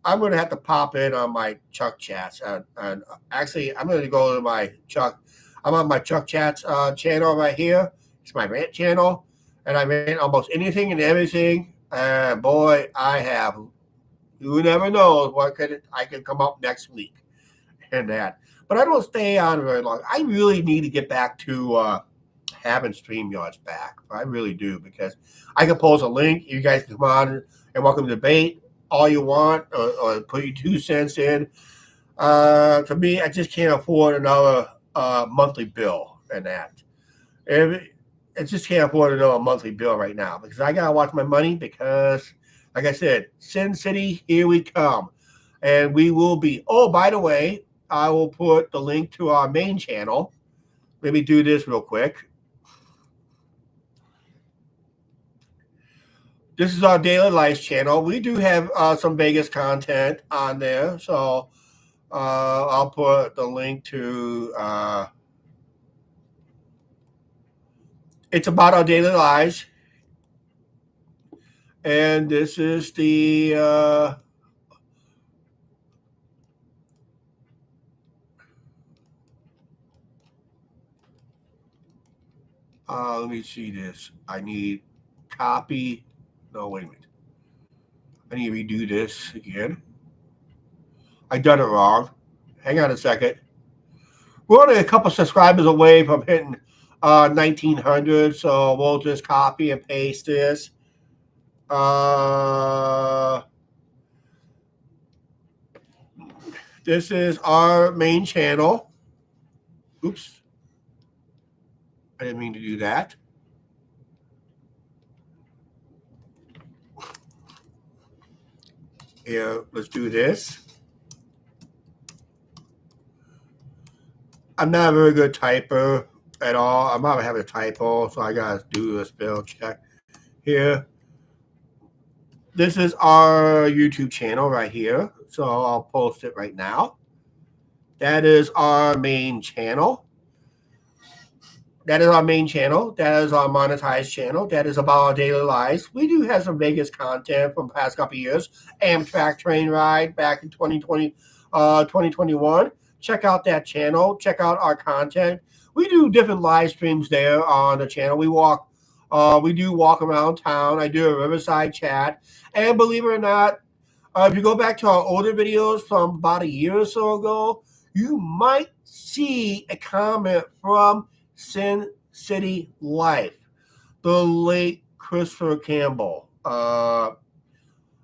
I'm going to have to pop in on my Chuck Chats. And actually, I'm going to go to my Chuck. I'm on my Chuck Chats channel right here. It's my rant channel. And I rant almost anything and everything. And boy, I have. Who never knows what I could come up next week and that. But I don't stay on very long. I really need to get back to having StreamYards back. I really do, because I can post a link. You guys can come on and welcome to debate all you want or put your 2 cents in. To me, I just can't afford another monthly bill and that. I just can't afford another monthly bill right now because I got to watch my money because, like I said, Sin City, here we come. And we will be. Oh, by the way, I will put the link to our main channel Let me do this real quick. This is our daily life channel. We do have some Vegas content on there, so I'll put the link to. It's about our daily lives, and this is the. Let me see this. I need copy. No, wait a minute. I need to redo this again. I done it wrong. Hang on a second. We're only a couple subscribers away from hitting 1900, so we'll just copy and paste this. This is our main channel. Oops. I didn't mean to do that. Here, let's do this. I'm not a very good typer at all. I'm probably having a typo, so I gotta do a spell check here. This is our YouTube channel right here, so I'll post it right now. That is our main channel. That is our main channel. That is our monetized channel. That is about our daily lives. We do have some Vegas content from the past couple of years. Amtrak train ride back in 2020, 2021. Check out that channel. Check out our content. We do different live streams there on the channel. We do walk around town. I do a Riverside chat. And believe it or not, if you go back to our older videos from about a year or so ago, you might see a comment from Sin City Life, the late Christopher Campbell,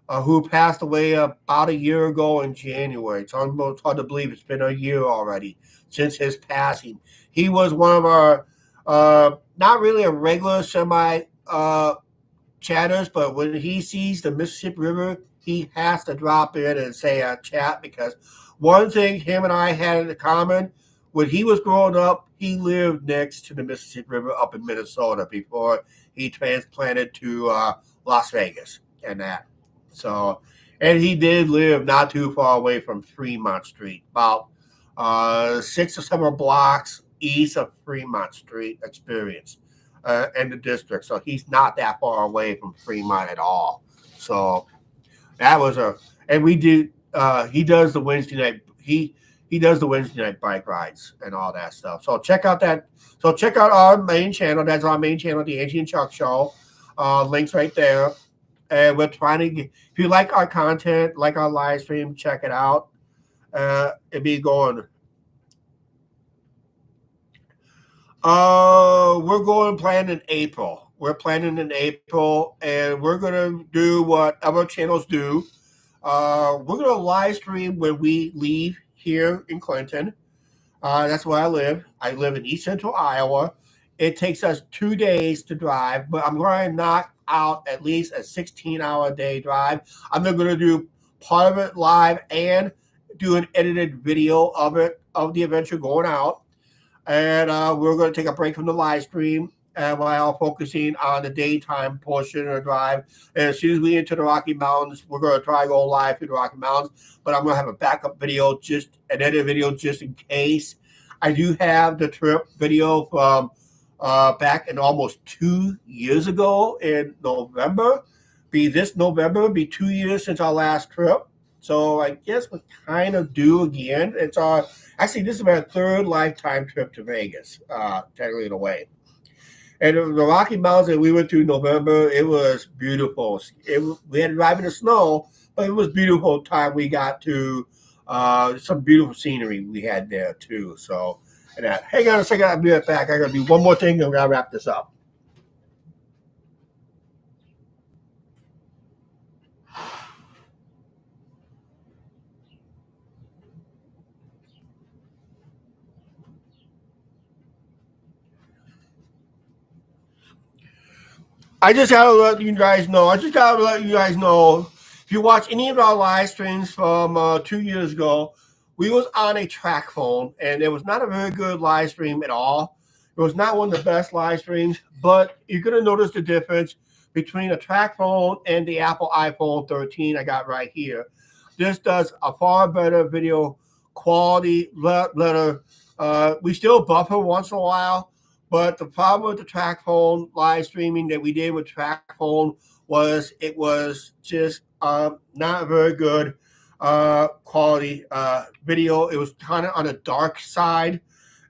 who passed away about a year ago in January. It's almost hard to believe it's been a year already since his passing. He was one of our, not really a regular semi chatters, but when he sees the Mississippi River, he has to drop in and say a chat, because one thing him and I had in common, when he was growing up, he lived next to the Mississippi River up in Minnesota before he transplanted to Las Vegas and that. So, and he did live not too far away from Fremont Street, about 6 or 7 blocks east of Fremont Street Experience in the district. So he's not that far away from Fremont at all. So that was and we do. He does the Wednesday night. He does the Wednesday night bike rides and all that stuff. So check out that. So check out our main channel. That's our main channel, the Angie and Chuck Show. Links right there. And we're trying to get, if you like our content, like our live stream, check it out. It'd be going. We're going plan in April. We're planning in April, and we're gonna do what other channels do. We're gonna live stream when we leave here in Clinton. That's where I live. I live in East Central Iowa. It takes us 2 days to drive, but I'm going to knock out at least a 16-hour day drive. I'm going to do part of it live and do an edited video of it, of the adventure going out. And we're going to take a break from the live stream while focusing on the daytime portion of the drive. And as soon as we enter the Rocky Mountains, we're going to try to go live through the Rocky Mountains. But I'm going to have a backup video, just an edited video, just in case. I do have the trip video from back in almost 2 years ago in November. This November be 2 years since our last trip. So I guess we're kind of due again. It's actually, this is my 3rd lifetime trip to Vegas, technically in a way. And the Rocky Mountains that we went through in November, it was beautiful. We had to drive in the snow, but it was beautiful time we got to. Some beautiful scenery we had there too. So, and hang on a second, I'll be right back. I got to do one more thing and we're going to wrap this up. I just gotta let you guys know. If you watch any of our live streams from 2 years ago, we was on a track phone, and it was not a very good live stream at all. It was not one of the best live streams, but you're going to notice the difference between a track phone and the Apple iPhone 13 I got right here. This does a far better video quality. We still buffer once in a while, but the problem with the track phone live streaming that we did with track phone was it was just not very good quality video. It was kind of on the dark side,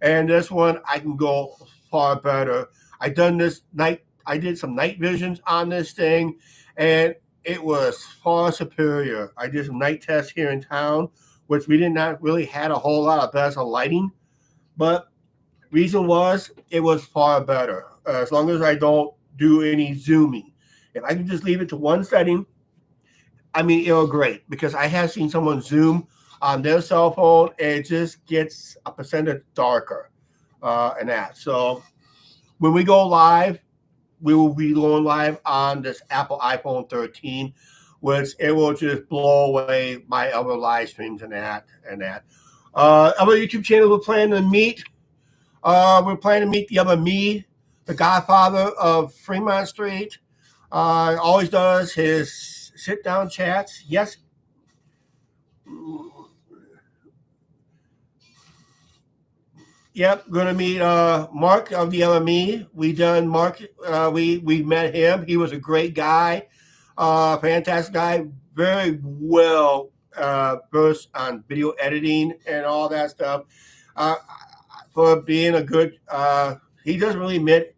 and this one I can go far better. I did some night visions on this thing, and it was far superior. I did some night tests here in town, which we did not really had a whole lot of better lighting, but reason was it was far better. As long as I don't do any zooming, if I can just leave it to one setting, I mean, it'll great, because I have seen someone zoom on their cell phone and it just gets a percentage darker and that. So when we go live, we will be going live on this Apple iPhone 13, which it will just blow away my other live streams and that. Other YouTube channel we're planning to meet. We're planning to meet the other me, the godfather of Fremont Street. Always does his sit-down chats. Yes. Yep, going to meet Mark of the LME. We done Mark. We met him. He was a great guy, fantastic guy, very well versed on video editing and all that stuff. For being a good, he doesn't really admit.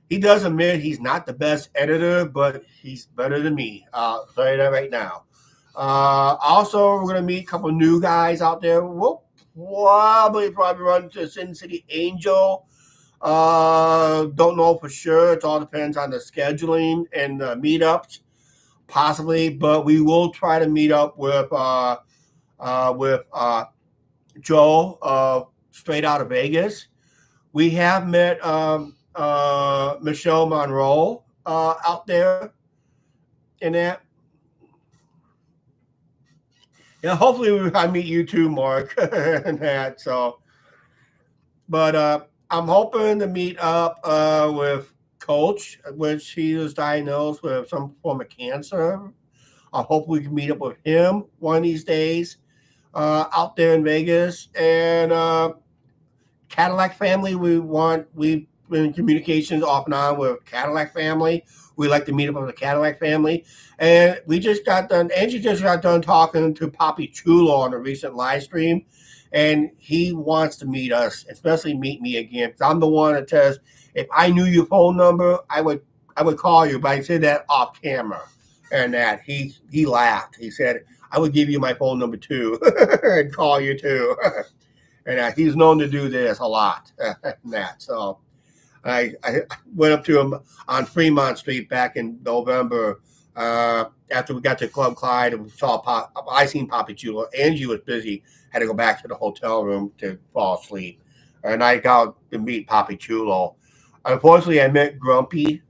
He does admit he's not the best editor, but he's better than me. I'll tell you that right now. Also, we're going to meet a couple new guys out there. We'll probably run to Sin City Angel. Don't know for sure. It all depends on the scheduling and the meetups, possibly. But we will try to meet up with Joe, straight out of Vegas. We have met Michelle Monroe out there in that. Yeah, hopefully I meet you too, Mark, and that. So, but I'm hoping to meet up with Coach, which he was diagnosed with some form of cancer. I hope we can meet up with him one of these days out there in Vegas. And Cadillac family, we've been in communications off and on with Cadillac family. We like to meet up with the Cadillac family. And Angie just got done talking to Papi Chulo on a recent live stream. And he wants to meet us, especially meet me again. Because I'm the one that says, if I knew your phone number, I would call you. But I said that off camera. And that he laughed. He said, I would give you my phone number too and call you too. And he's known to do this a lot. So I went up to him on Fremont Street back in November after we got to Club Clyde and saw I seen Papi Chulo. Angie was busy, had to go back to the hotel room to fall asleep. And I got to meet Papi Chulo. Unfortunately, I met Grumpy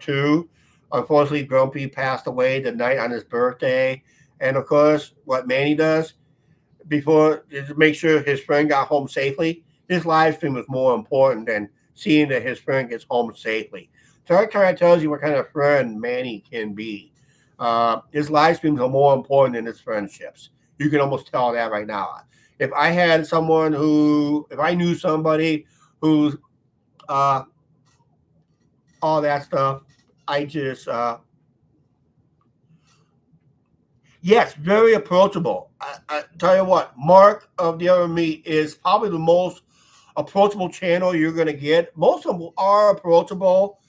too. Unfortunately, Grumpy passed away the night on his birthday. And of course, what Manny does before to make sure his friend got home safely, his live stream was more important than seeing that his friend gets home safely. So that kind of tells you what kind of friend Manny can be. His live streams are more important than his friendships. You can almost tell that right now. If I knew somebody who's all that stuff, I just yes, very approachable. I tell you what, Mark of the Other Me is probably the most approachable channel you're going to get. Most of them are approachable,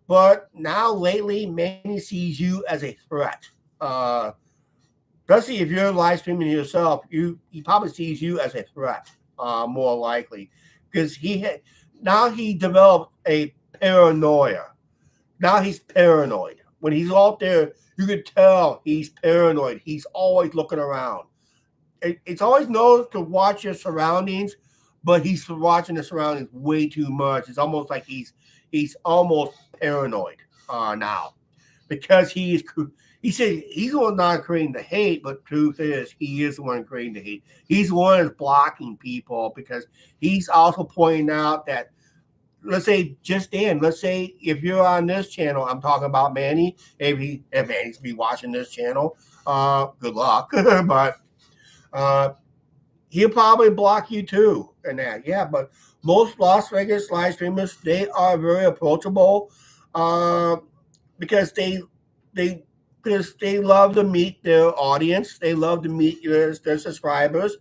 but now lately, Manny sees you as a threat. Especially if you're live streaming yourself, he probably sees you as a threat, more likely, because now he developed a paranoia. Now he's paranoid. When he's out there, you can tell he's paranoid. He's always looking around. It's always known to watch your surroundings, but he's watching the surroundings way too much. It's almost like he's almost paranoid now, because he said he's the one not creating the hate, but truth is he is the one creating the hate. He's the one that's blocking people, because he's also pointing out that let's say just in, let's say if you're on this channel, I'm talking about Manny. If Manny's be watching this channel, good luck. But he'll probably block you too, and that. Yeah, but most Las Vegas live streamers, they are very approachable, uh, because they because they love to meet their audience. They love to meet their subscribers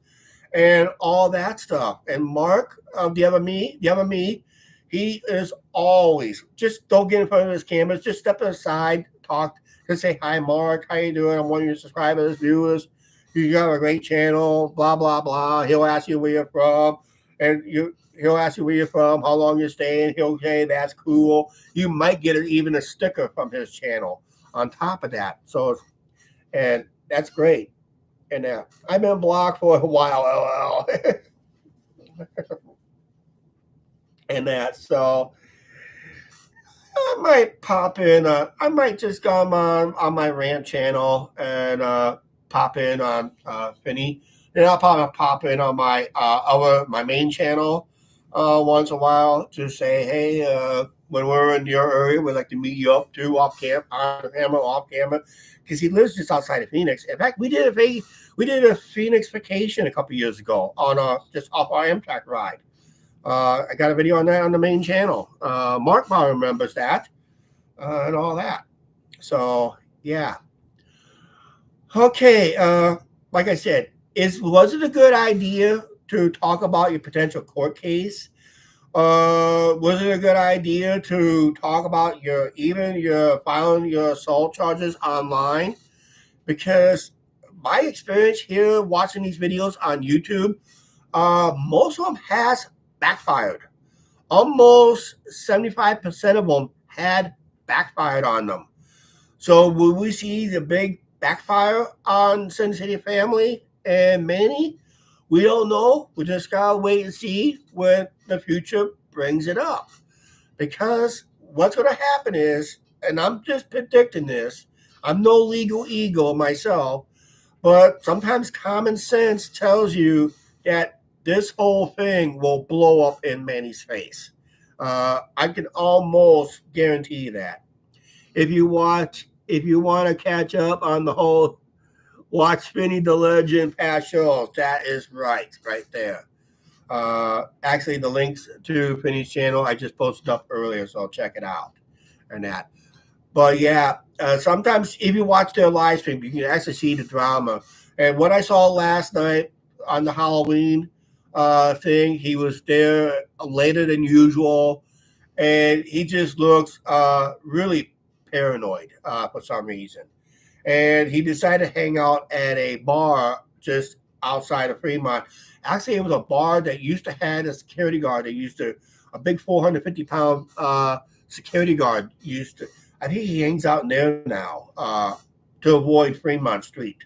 and all that stuff. And Mark, the other me, he is always just don't get in front of his cameras. Just step aside, talk, just say hi, Mark. How you doing? I'm one of your subscribers, viewers. You got a great channel. Blah blah blah. He'll ask you where you're from, and he'll ask you where you're from, how long you're staying. He'll say that's cool. You might get even a sticker from his channel on top of that. So, and that's great. And I've been blocked for a while, LL. And that. So I might pop in. I might just go on my rant channel and pop in on Finny. Then I'll probably pop in on my main channel once in a while to say, hey, when we're in your area, we'd like to meet you up too, on camera, off camera, because he lives just outside of Phoenix. In fact, we did a Phoenix vacation a couple years ago on just off our Amtrak ride. I got a video on that on the main channel. Mark probably remembers that and all that. So yeah. Okay. Like I said, was it a good idea to talk about your potential court case? Was it a good idea to talk about your filing your assault charges online? Because my experience here watching these videos on YouTube, most of them has backfired. Almost 75% of them had backfired on them. So will we see the big backfire on Sin City Family and Manny? We don't know. We just gotta wait and see when the future brings it up. Because what's gonna happen is, and I'm just predicting this, I'm no legal ego myself, but sometimes common sense tells you that this whole thing will blow up in Manny's face. I can almost guarantee that. If you want to catch up on the whole watch Spinny the Legend past shows, that is right there. Actually, the links to Finney's channel I just posted up earlier, so check it out and that. But yeah, sometimes if you watch their live stream, you can actually see the drama. And what I saw last night on the Halloween thing, he was there later than usual, and he just looks really paranoid for some reason. And he decided to hang out at a bar just outside of Fremont. Actually, it was a bar that used to have a security guard. A big 450-pound security guard used to. I think he hangs out in there now to avoid Fremont Street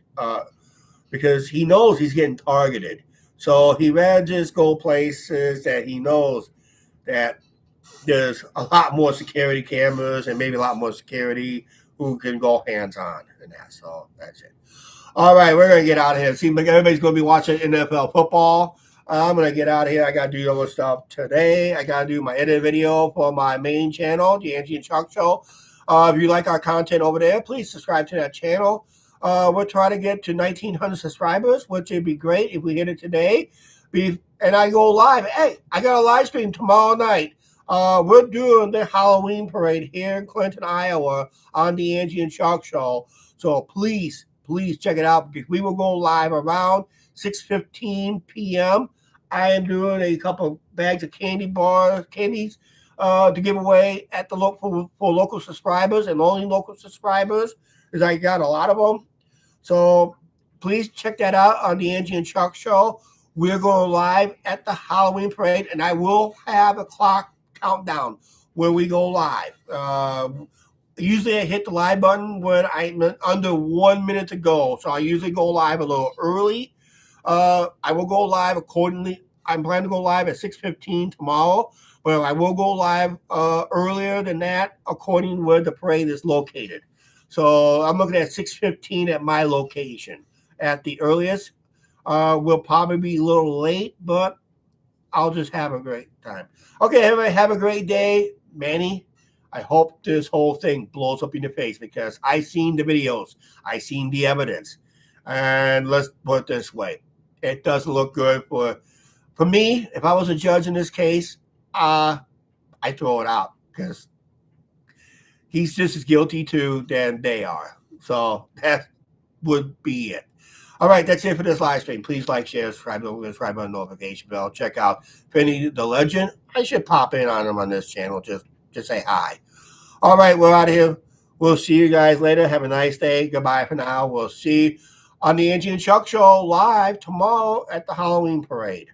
because he knows he's getting targeted. So he rather just go places that he knows that there's a lot more security cameras and maybe a lot more security who can go hands on and that. So that's it. All right, we're gonna get out of here. Seems like everybody's gonna be watching NFL football. I'm gonna get out of here. I gotta do other stuff today. I gotta do my edit video for my main channel, the Angie and Chuck Show. If you like our content over there, please subscribe to that channel. We're trying to get to 1,900 subscribers, which would be great if we hit it today. And I go live. Hey, I got a live stream tomorrow night. We're doing the Halloween parade here in Clinton, Iowa on the Angie and Chuck Show. So please check it out because we will go live around 6:15 p.m. I am doing a couple bags of candies to give away at the for local subscribers and only local subscribers because I got a lot of them. So please check that out on the Angie and Chuck Show. We're going live at the Halloween parade, and I will have a clock countdown when we go live. Usually I hit the live button when I'm under 1 minute to go. So I usually go live a little early. I will go live accordingly. I'm planning to go live at 6:15 tomorrow. But I will go live earlier than that according to where the parade is located. So I'm looking at 6:15 at my location at the earliest. We'll probably be a little late, but I'll just have a great time. Okay, everybody, have a great day. Manny, I hope this whole thing blows up in your face because I seen the videos. I seen the evidence. And let's put it this way. It doesn't look good for me. If I was a judge in this case, I throw it out because he's just as guilty too than they are. So that would be it. All right, that's it for this live stream. Please like, share, subscribe on the notification bell. Check out Finny the Legend. I should pop in on him on this channel. Just say hi. All right, we're out of here. We'll see you guys later. Have a nice day. Goodbye for now. We'll see you on the Angie and Chuck Show live tomorrow at the Halloween parade.